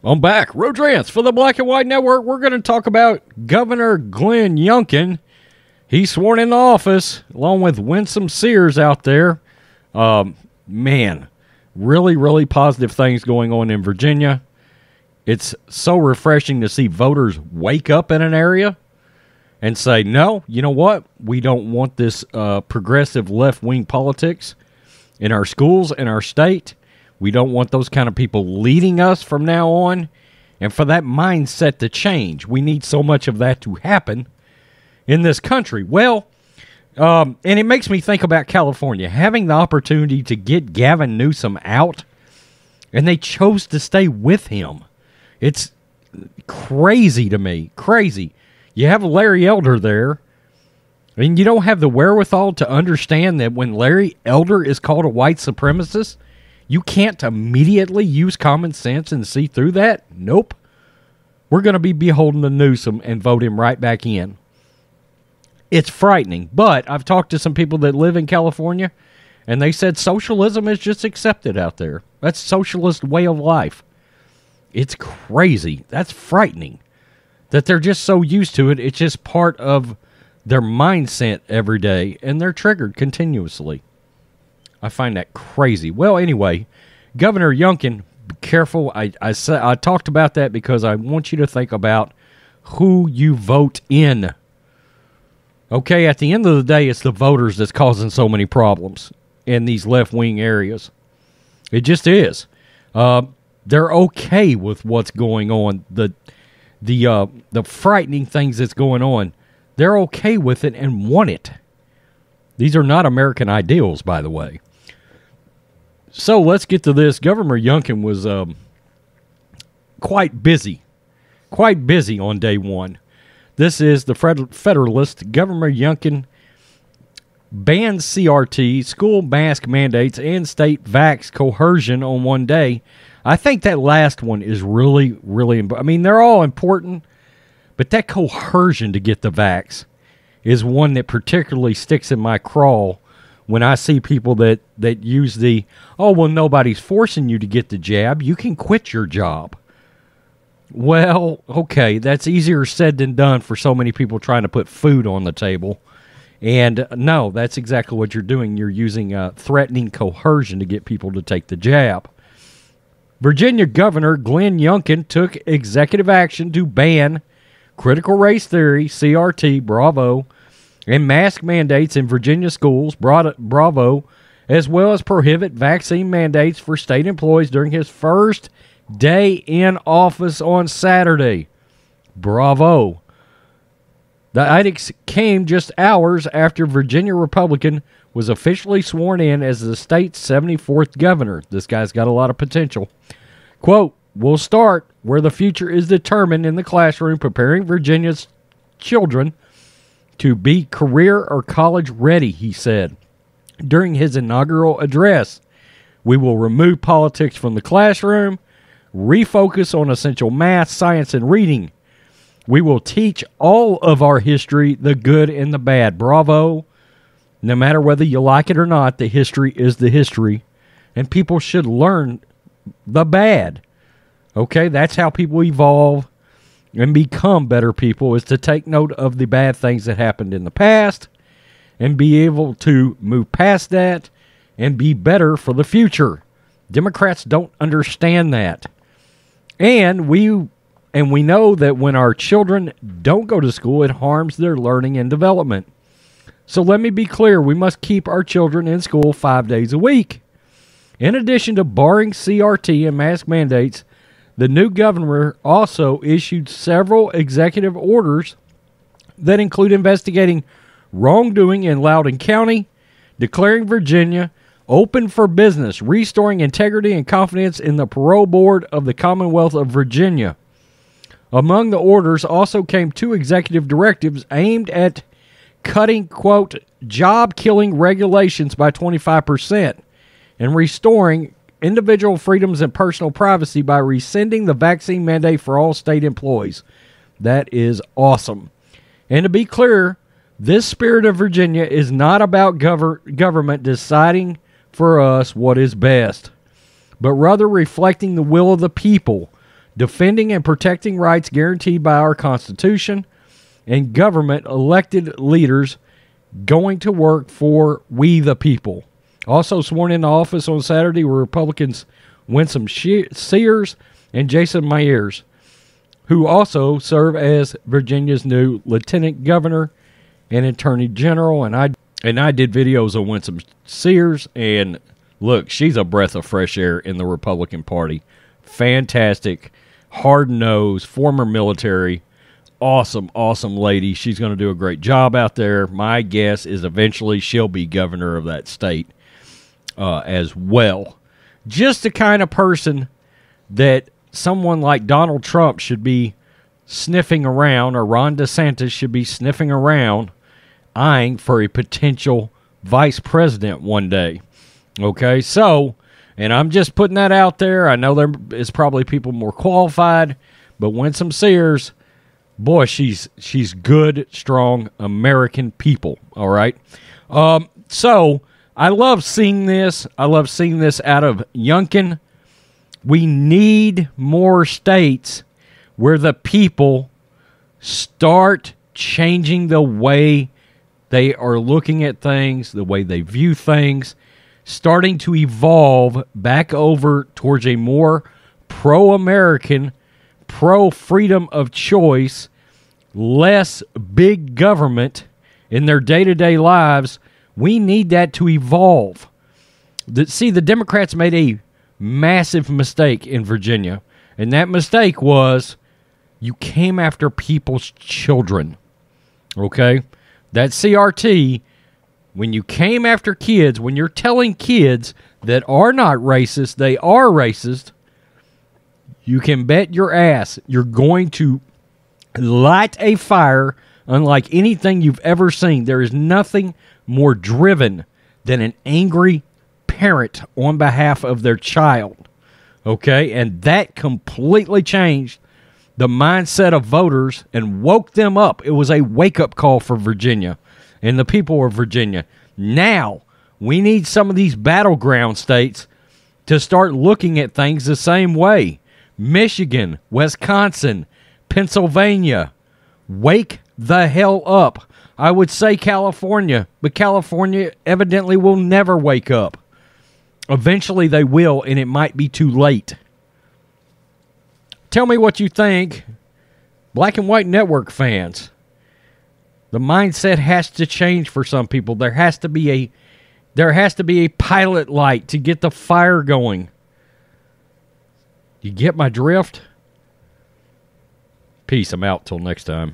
I'm back. Rodrance for the Black and White Network. We're going to talk about Governor Glenn Youngkin. He's sworn into office, along with Winsome Sears out there. Man, really, really positive things going on in Virginia. It's so refreshing to see voters wake up in an area and say, no, you know what? We don't want this progressive left-wing politics in our schools, in our state. We don't want those kind of people leading us from now on. And for that mindset to change, we need so much of that to happen in this country. Well, and it makes me think about California, having the opportunity to get Gavin Newsom out, and they chose to stay with him. It's crazy to me. Crazy. You have Larry Elder there, and you don't have the wherewithal to understand that when Larry Elder is called a white supremacist, you can't immediately use common sense and see through that? Nope. We're going to be beholden to Newsom and vote him right back in. It's frightening, but I've talked to some people that live in California, and they said socialism is just accepted out there. That's socialist way of life. It's crazy. That's frightening that they're just so used to it. It's just part of their mindset every day, and they're triggered continuously. I find that crazy. Well, anyway, Governor Youngkin, be careful. I talked about that because I want you to think about who you vote in. Okay, at the end of the day, it's the voters that's causing so many problems in these left-wing areas. It just is. They're okay with what's going on. The frightening things that's going on, they're okay with it and want it. These are not American ideals, by the way. So let's get to this. Governor Youngkin was quite busy on day one. This is the Federalist. Governor Youngkin banned CRT, school mask mandates, and state vax coercion on one day. I think that last one is really, really important. I mean, they're all important, but that coercion to get the vax is one that particularly sticks in my craw when I see people that use the, oh, well, nobody's forcing you to get the jab. You can quit your job. Well, okay, that's easier said than done for so many people trying to put food on the table. And no, that's exactly what you're doing. You're using threatening coercion to get people to take the jab. Virginia Governor Glenn Youngkin took executive action to ban critical race theory, CRT, Bravo, and mask mandates in Virginia schools, Bravo, as well as prohibit vaccine mandates for state employees during his first day in office on Saturday. Bravo. The edicts came just hours after Virginia Republican was officially sworn in as the state's 74th governor. This guy's got a lot of potential. Quote, "We'll start where the future is determined in the classroom, preparing Virginia's children to be career or college ready," he said during his inaugural address. "We will remove politics from the classroom, refocus on essential math, science, and reading. We will teach all of our history, the good and the bad." Bravo. No matter whether you like it or not, the history is the history, and people should learn the bad. Okay, that's how people evolve and become better people, is to take note of the bad things that happened in the past and be able to move past that and be better for the future. Democrats don't understand that. And we know that when our children don't go to school, it harms their learning and development. So let me be clear, we must keep our children in school 5 days a week. In addition to barring CRT and mask mandates, the new governor also issued several executive orders that include investigating wrongdoing in Loudoun County, declaring Virginia open for business, restoring integrity and confidence in the parole board of the Commonwealth of Virginia. Among the orders also came 2 executive directives aimed at cutting, quote, job-killing regulations by 25% and restoring individual freedoms and personal privacy by rescinding the vaccine mandate for all state employees. That is awesome. And to be clear, this spirit of Virginia is not about government deciding for us what is best, but rather reflecting the will of the people defending and protecting rights guaranteed by our Constitution, and government elected leaders going to work for we the people. Also sworn into office on Saturday were Republicans Winsome Sears and Jason Myers, who also serve as Virginia's new lieutenant governor and attorney general. And I did videos of Winsome Sears, and look, she's a breath of fresh air in the Republican Party. Fantastic, hard-nosed, former military, awesome lady. She's going to do a great job out there. My guess is eventually she'll be governor of that state as well. Just the kind of person that someone like Donald Trump should be sniffing around, or Ron DeSantis should be sniffing around, eyeing for a potential vice president one day. Okay, so, and I'm just putting that out there. I know there is probably people more qualified, but Winsome Sears, boy, she's good, strong American people. All right. So I love seeing this. I love seeing this out of Youngkin. We need more states where the people start changing the way they are looking at things, the way they view things, starting to evolve back over towards a more pro-American, pro-freedom of choice, less big government in their day-to-day lives. We need that to evolve. See, the Democrats made a massive mistake in Virginia, and that mistake was you came after people's children. Okay? That CRT, when you came after kids, when you're telling kids that are not racist, they are racist, you can bet your ass you're going to light a fire unlike anything you've ever seen. There is nothing more driven than an angry parent on behalf of their child. Okay? And that completely changed the mindset of voters and woke them up. It was a wake-up call for Virginia and the people of Virginia. Now, we need some of these battleground states to start looking at things the same way. Michigan, Wisconsin, Pennsylvania, wake the hell up. I would say California, but California evidently will never wake up. Eventually they will, and it might be too late. Tell me what you think, Black and White Network fans. The mindset has to change for some people. There has to be a pilot light to get the fire going. You get my drift? Peace. I'm out till next time.